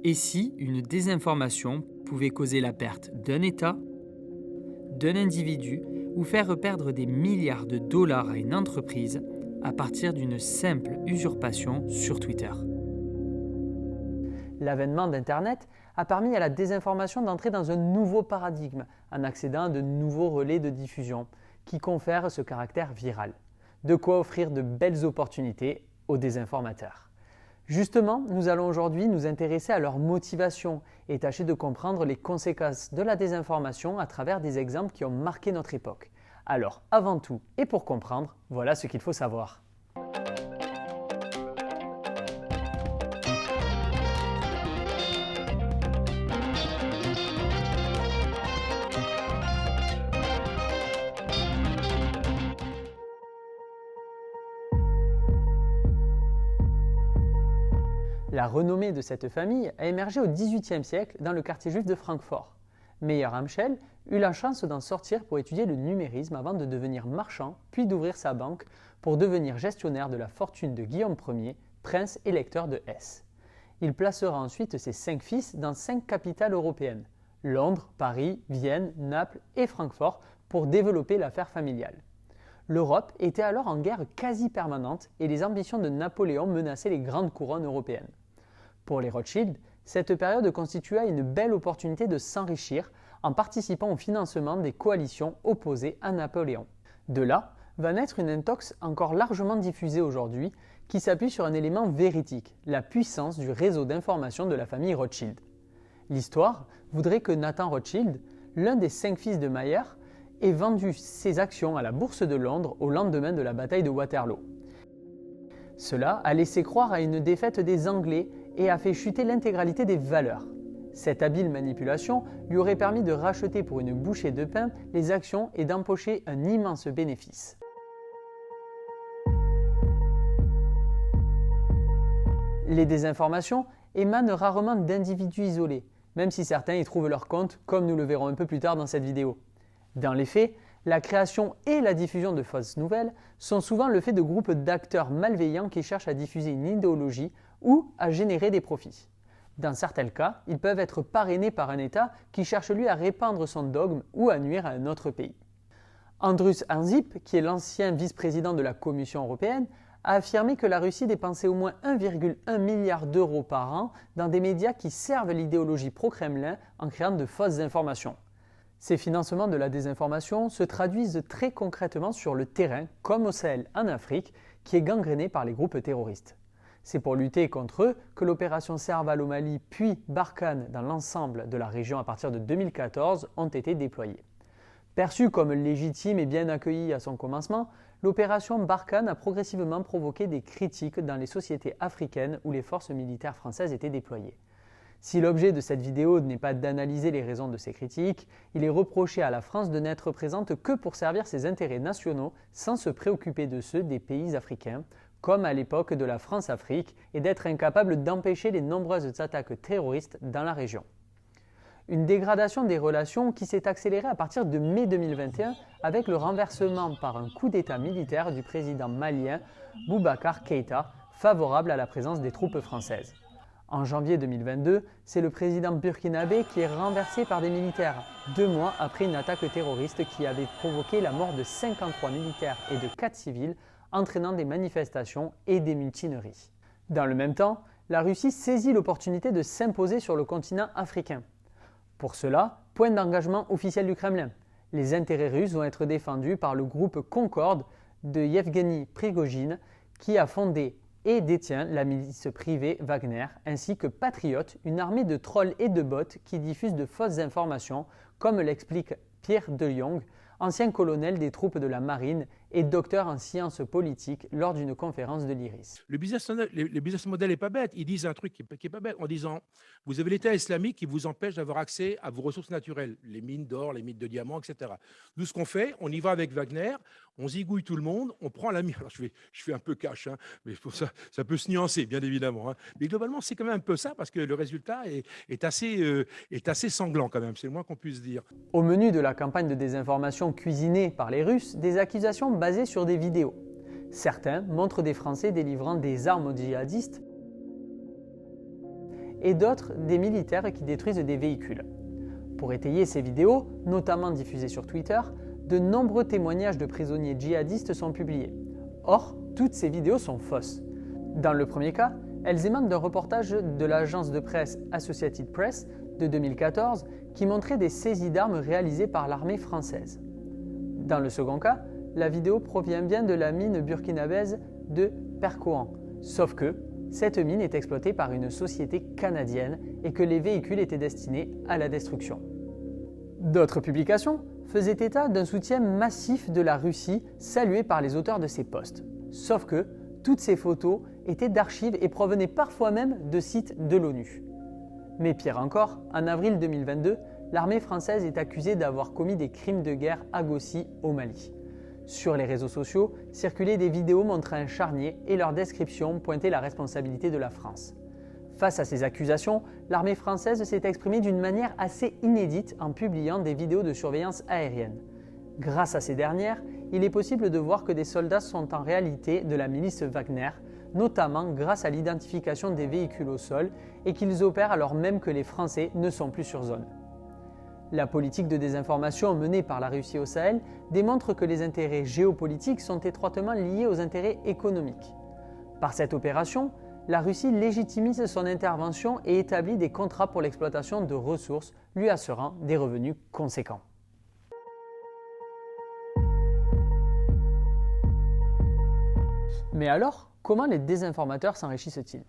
Et si une désinformation pouvait causer la perte d'un État, d'un individu ou faire perdre des milliards de dollars à une entreprise à partir d'une simple usurpation sur Twitter? L'avènement d'Internet a permis à la désinformation d'entrer dans un nouveau paradigme en accédant à de nouveaux relais de diffusion qui confèrent ce caractère viral. De quoi offrir de belles opportunités aux désinformateurs. Justement, nous allons aujourd'hui nous intéresser à leur motivation et tâcher de comprendre les conséquences de la désinformation à travers des exemples qui ont marqué notre époque. Alors, avant tout et pour comprendre, voilà ce qu'il faut savoir. La renommée de cette famille a émergé au XVIIIe siècle dans le quartier juif de Francfort. Meyer Amschel eut la chance d'en sortir pour étudier le numérisme avant de devenir marchand, puis d'ouvrir sa banque pour devenir gestionnaire de la fortune de Guillaume Ier, prince électeur de Hesse. Il placera ensuite ses 5 fils dans 5 capitales européennes, Londres, Paris, Vienne, Naples et Francfort, pour développer l'affaire familiale. L'Europe était alors en guerre quasi permanente et les ambitions de Napoléon menaçaient les grandes couronnes européennes. Pour les Rothschild, cette période constitua une belle opportunité de s'enrichir en participant au financement des coalitions opposées à Napoléon. De là va naître une intox encore largement diffusée aujourd'hui qui s'appuie sur un élément véridique, la puissance du réseau d'information de la famille Rothschild. L'histoire voudrait que Nathan Rothschild, l'un des 5 fils de Mayer, ait vendu ses actions à la bourse de Londres au lendemain de la bataille de Waterloo. Cela a laissé croire à une défaite des Anglais et a fait chuter l'intégralité des valeurs. Cette habile manipulation lui aurait permis de racheter pour une bouchée de pain les actions et d'empocher un immense bénéfice. Les désinformations émanent rarement d'individus isolés, même si certains y trouvent leur compte, comme nous le verrons un peu plus tard dans cette vidéo. Dans les faits, la création et la diffusion de fausses nouvelles sont souvent le fait de groupes d'acteurs malveillants qui cherchent à diffuser une idéologie ou à générer des profits. Dans certains cas, ils peuvent être parrainés par un État qui cherche lui à répandre son dogme ou à nuire à un autre pays. Andrus Ansip, qui est l'ancien vice-président de la Commission européenne, a affirmé que la Russie dépensait au moins 1,1 milliard d'euros par an dans des médias qui servent l'idéologie pro-Kremlin en créant de fausses informations. Ces financements de la désinformation se traduisent très concrètement sur le terrain, comme au Sahel en Afrique, qui est gangréné par les groupes terroristes. C'est pour lutter contre eux que l'opération Serval au Mali puis Barkhane dans l'ensemble de la région à partir de 2014 ont été déployés. Perçue comme légitime et bien accueillie à son commencement, l'opération Barkhane a progressivement provoqué des critiques dans les sociétés africaines où les forces militaires françaises étaient déployées. Si l'objet de cette vidéo n'est pas d'analyser les raisons de ces critiques, il est reproché à la France de n'être présente que pour servir ses intérêts nationaux sans se préoccuper de ceux des pays africains, comme à l'époque de la France-Afrique, et d'être incapable d'empêcher les nombreuses attaques terroristes dans la région. Une dégradation des relations qui s'est accélérée à partir de mai 2021 avec le renversement par un coup d'État militaire du président malien Boubacar Keïta, favorable à la présence des troupes françaises. En janvier 2022, c'est le président burkinabé qui est renversé par des militaires, 2 mois après une attaque terroriste qui avait provoqué la mort de 53 militaires et de 4 civils, entraînant des manifestations et des mutineries. Dans le même temps, la Russie saisit l'opportunité de s'imposer sur le continent africain. Pour cela, point d'engagement officiel du Kremlin. Les intérêts russes vont être défendus par le groupe Concorde de Yevgeny Prigojine qui a fondé et détient la milice privée Wagner, ainsi que Patriot, une armée de trolls et de bots qui diffusent de fausses informations, comme l'explique Pierre de Jong, ancien colonel des troupes de la marine et docteur en sciences politiques lors d'une conférence de l'IRIS. Le business model n'est pas bête. Ils disent un truc qui est pas bête en disant vous avez l'État islamique qui vous empêche d'avoir accès à vos ressources naturelles, les mines d'or, les mines de diamants, etc. Nous, ce qu'on fait, on y va avec Wagner, on zigouille tout le monde, on prend la mine. Alors, je fais un peu cash, hein, mais pour ça, ça peut se nuancer, bien évidemment. Hein. Mais globalement, c'est quand même un peu ça parce que le résultat est assez sanglant quand même, c'est le moins qu'on puisse dire. Au menu de la campagne de désinformation cuisinée par les Russes, des accusations basées sur des vidéos. Certains montrent des Français délivrant des armes aux djihadistes et d'autres des militaires qui détruisent des véhicules. Pour étayer ces vidéos, notamment diffusées sur Twitter, de nombreux témoignages de prisonniers djihadistes sont publiés. Or, toutes ces vidéos sont fausses. Dans le premier cas, elles émanent d'un reportage de l'agence de presse Associated Press de 2014 qui montrait des saisies d'armes réalisées par l'armée française. Dans le second cas, la vidéo provient bien de la mine burkinabèse de Percoan, sauf que cette mine est exploitée par une société canadienne et que les véhicules étaient destinés à la destruction. D'autres publications faisaient état d'un soutien massif de la Russie salué par les auteurs de ces posts, sauf que toutes ces photos étaient d'archives et provenaient parfois même de sites de l'ONU. Mais pire encore, en avril 2022, l'armée française est accusée d'avoir commis des crimes de guerre à Gossi, au Mali. Sur les réseaux sociaux, circulaient des vidéos montrant un charnier et leur description pointait la responsabilité de la France. Face à ces accusations, l'armée française s'est exprimée d'une manière assez inédite en publiant des vidéos de surveillance aérienne. Grâce à ces dernières, il est possible de voir que des soldats sont en réalité de la milice Wagner, notamment grâce à l'identification des véhicules au sol et qu'ils opèrent alors même que les Français ne sont plus sur zone. La politique de désinformation menée par la Russie au Sahel démontre que les intérêts géopolitiques sont étroitement liés aux intérêts économiques. Par cette opération, la Russie légitimise son intervention et établit des contrats pour l'exploitation de ressources lui assurant des revenus conséquents. Mais alors, comment les désinformateurs s'enrichissent-ils ?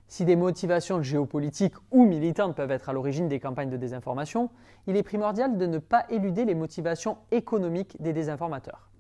Si des motivations géopolitiques ou militantes peuvent être à l'origine des campagnes de désinformation, il est primordial de ne pas éluder les motivations économiques des désinformateurs.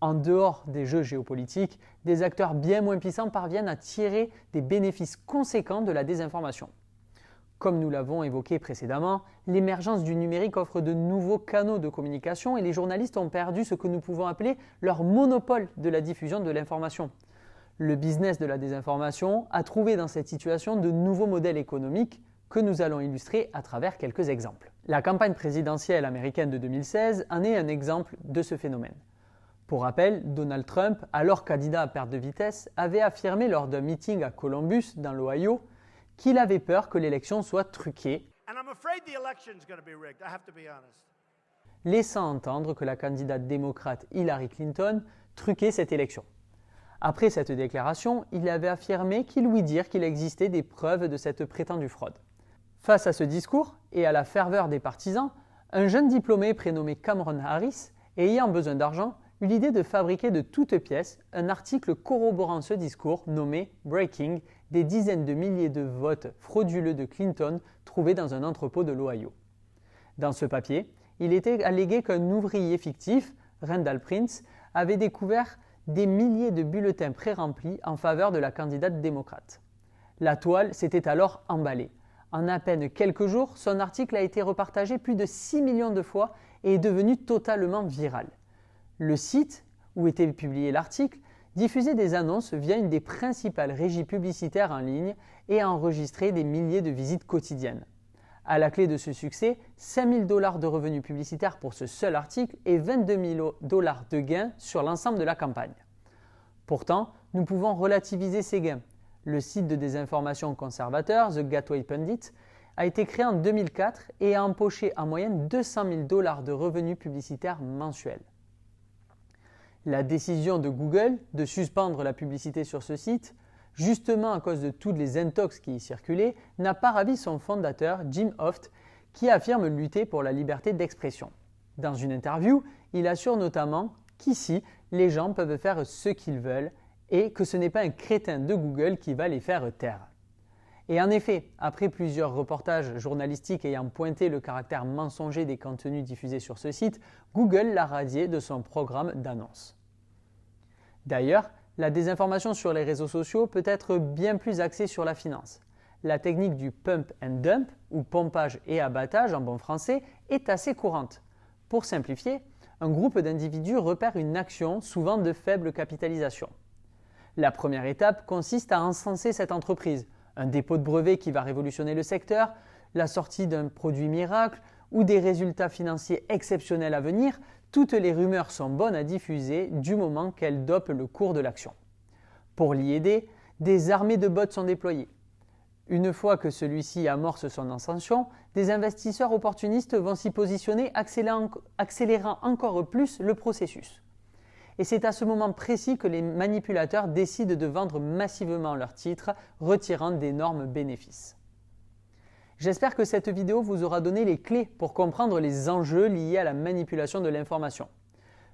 En dehors des jeux géopolitiques, des acteurs bien moins puissants parviennent à tirer des bénéfices conséquents de la désinformation. Comme nous l'avons évoqué précédemment, l'émergence du numérique offre de nouveaux canaux de communication et les journalistes ont perdu ce que nous pouvons appeler leur monopole de la diffusion de l'information. Le business de la désinformation a trouvé dans cette situation de nouveaux modèles économiques que nous allons illustrer à travers quelques exemples. La campagne présidentielle américaine de 2016 en est un exemple de ce phénomène. Pour rappel, Donald Trump, alors candidat à perte de vitesse, avait affirmé lors d'un meeting à Columbus, dans l'Ohio, qu'il avait peur que l'élection soit truquée, laissant entendre que la candidate démocrate Hillary Clinton truquait cette élection. Après cette déclaration, il avait affirmé qu'il ouït dire qu'il existait des preuves de cette prétendue fraude. Face à ce discours et à la ferveur des partisans, un jeune diplômé prénommé Cameron Harris, ayant besoin d'argent, eut l'idée de fabriquer de toutes pièces un article corroborant ce discours nommé « Breaking » des dizaines de milliers de votes frauduleux de Clinton trouvés dans un entrepôt de l'Ohio. Dans ce papier, il était allégué qu'un ouvrier fictif, Randall Prince, avait découvert des milliers de bulletins pré-remplis en faveur de la candidate démocrate. La toile s'était alors emballée. En à peine quelques jours, son article a été repartagé plus de 6 millions de fois et est devenu totalement viral. Le site où était publié l'article diffusait des annonces via une des principales régies publicitaires en ligne et a enregistré des milliers de visites quotidiennes. À la clé de ce succès, 5 000 $ de revenus publicitaires pour ce seul article et 22 000 $ de gains sur l'ensemble de la campagne. Pourtant, nous pouvons relativiser ces gains. Le site de désinformation conservateur, The Gateway Pundit, a été créé en 2004 et a empoché en moyenne 200 000 $ de revenus publicitaires mensuels. La décision de Google de suspendre la publicité sur ce site, justement à cause de toutes les intox qui y circulaient, n'a pas ravi son fondateur, Jim Hoft, qui affirme lutter pour la liberté d'expression. Dans une interview, il assure notamment qu'ici, les gens peuvent faire ce qu'ils veulent et que ce n'est pas un crétin de Google qui va les faire taire. Et en effet, après plusieurs reportages journalistiques ayant pointé le caractère mensonger des contenus diffusés sur ce site, Google l'a radié de son programme d'annonces. D'ailleurs, la désinformation sur les réseaux sociaux peut être bien plus axée sur la finance. La technique du pump and dump, ou pompage et abattage en bon français, est assez courante. Pour simplifier, un groupe d'individus repère une action souvent de faible capitalisation. La première étape consiste à encenser cette entreprise, un dépôt de brevet qui va révolutionner le secteur, la sortie d'un produit miracle ou des résultats financiers exceptionnels à venir. Toutes les rumeurs sont bonnes à diffuser du moment qu'elles dopent le cours de l'action. Pour l'y aider, des armées de bots sont déployées. Une fois que celui-ci amorce son ascension, des investisseurs opportunistes vont s'y positionner, accélérant encore plus le processus. Et c'est à ce moment précis que les manipulateurs décident de vendre massivement leurs titres, retirant d'énormes bénéfices. J'espère que cette vidéo vous aura donné les clés pour comprendre les enjeux liés à la manipulation de l'information.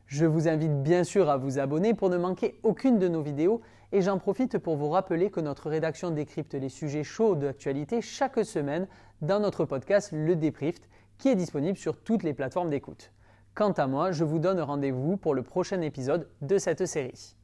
Je vous invite bien sûr à vous abonner pour ne manquer aucune de nos vidéos et j'en profite pour vous rappeler que notre rédaction décrypte les sujets chauds d'actualité chaque semaine dans notre podcast Le Débrift qui est disponible sur toutes les plateformes d'écoute. Quant à moi, je vous donne rendez-vous pour le prochain épisode de cette série.